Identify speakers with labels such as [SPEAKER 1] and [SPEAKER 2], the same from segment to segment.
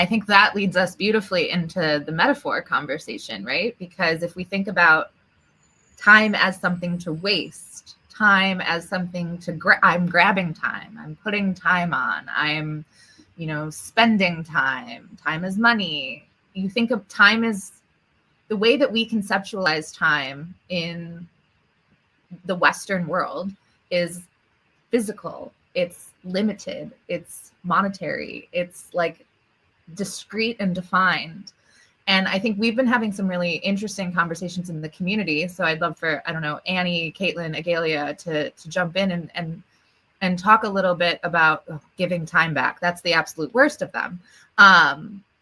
[SPEAKER 1] I think that leads us beautifully into the metaphor conversation, right? Because if we think about time as something to waste, time as something to I'm grabbing time, I'm putting time on, I'm, spending time, time is money. You think of time as the way that we conceptualize time in the Western world is physical, it's limited, it's monetary, it's like discrete and defined. And I think we've been having some really interesting conversations in the community. So I'd love for, I don't know, Annie, Caitlin, Agalia to jump in and talk a little bit about giving time back. That's the absolute worst of them.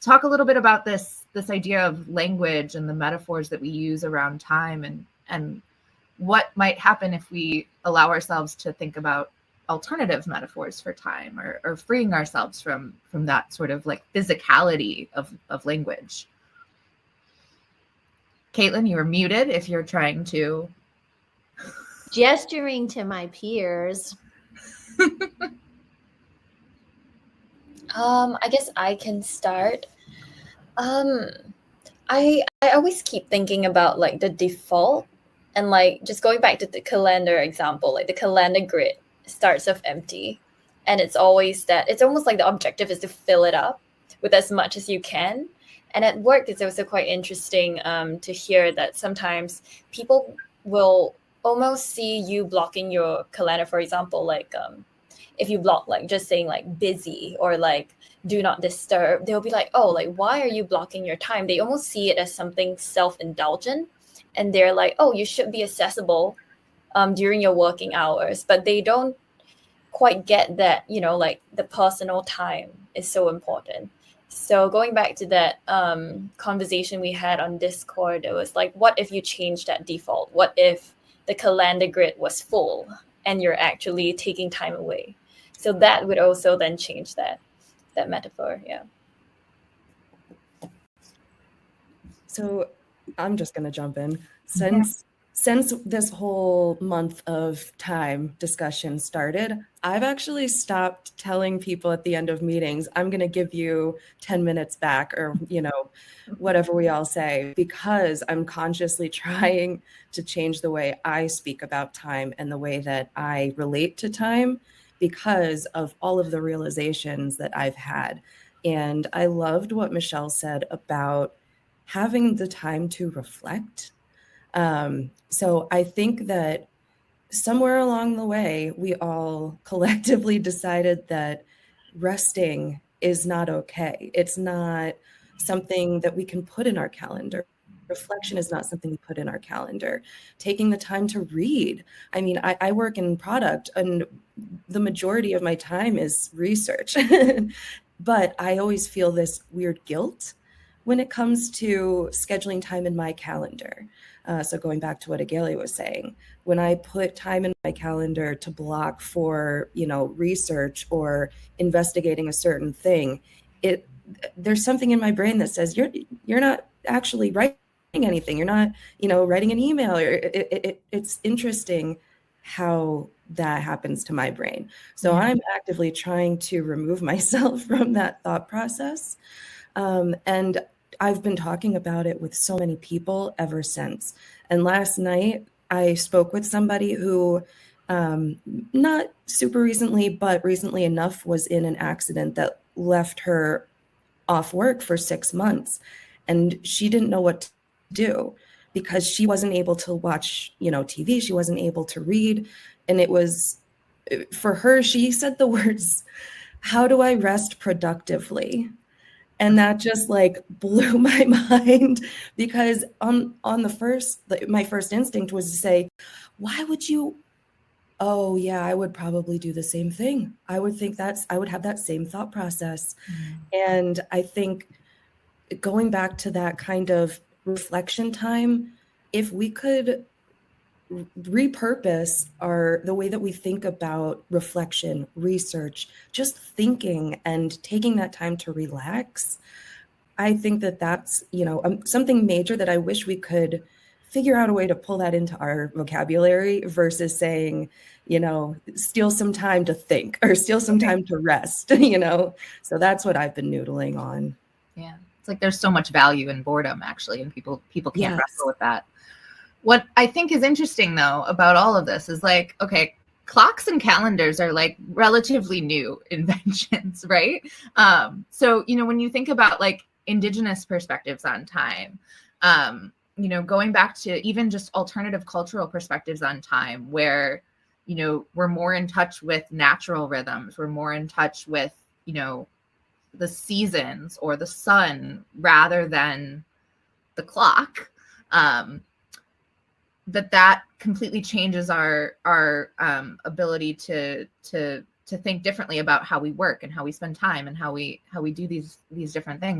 [SPEAKER 1] Talk a little bit about this idea of language and the metaphors that we use around time and what might happen if we allow ourselves to think about alternative metaphors for time or freeing ourselves from that sort of like physicality of language. Caitlin, you are muted if you're trying to.
[SPEAKER 2] Gesturing to my peers. I guess I can start. I always keep thinking about like the default and like just going back to the calendar example, like the calendar grid starts off empty. And it's always that it's almost like the objective is to fill it up with as much as you can. And at work, it's also quite interesting to hear that sometimes people will almost see you blocking your calendar, for example, like if you block like just saying like busy or like do not disturb, they'll be like, oh, like why are you blocking your time? They almost see it as something self-indulgent. And they're like, oh, you should be accessible during your working hours. But they don't quite get that, like the personal time is so important. So going back to that conversation we had on Discord, it was like, what if you change that default? What if the calendar grid was full and you're actually taking time away? So that would also then change that metaphor. Yeah.
[SPEAKER 3] So I'm just going to jump in. Since this whole month of time discussion started, I've actually stopped telling people at the end of meetings, I'm going to give you 10 minutes back or, whatever we all say, because I'm consciously trying to change the way I speak about time and the way that I relate to time because of all of the realizations that I've had. And I loved what Michelle said about having the time to reflect. So I think that somewhere along the way, we all collectively decided that resting is not okay. It's not something that we can put in our calendar. Reflection is not something we put in our calendar. Taking the time to read. I mean, I work in product and the majority of my time is research, but I always feel this weird guilt when it comes to scheduling time in my calendar. So going back to what Agalia was saying, when I put time in my calendar to block for, research or investigating a certain thing, there's something in my brain that says you're not actually writing anything. You're not, writing an email. It's interesting how that happens to my brain. So I'm actively trying to remove myself from that thought process. And I've been talking about it with so many people ever since. And last night, I spoke with somebody who, not super recently, but recently enough, was in an accident that left her off work for 6 months. And she didn't know what to do because she wasn't able to watch, TV. She wasn't able to read. And it was, for her, she said the words, "How do I rest productively?" And that just like blew my mind because my first instinct was to say, why would you? Oh yeah, I would probably do the same thing. I would have that same thought process. And I think going back to that kind of reflection time, if we could repurpose the way that we think about reflection, research, just thinking and taking that time to relax, I think that that's, something major that I wish we could figure out a way to pull that into our vocabulary versus saying, steal some time to think or steal some time to rest, So that's what I've been noodling on.
[SPEAKER 1] Yeah. It's like there's so much value in boredom, actually, and people can't
[SPEAKER 3] Yes.
[SPEAKER 1] wrestle with that. What I think is interesting, though, about all of this is like, okay, clocks and calendars are like relatively new inventions, right? So, you know, when you think about like indigenous perspectives on time, you know, going back to even just alternative cultural perspectives on time, where, you know, we're more in touch with natural rhythms, we're more in touch with, you know, the seasons or the sun rather than the clock, that completely changes our ability to think differently about how we work and how we spend time and how we do these different things.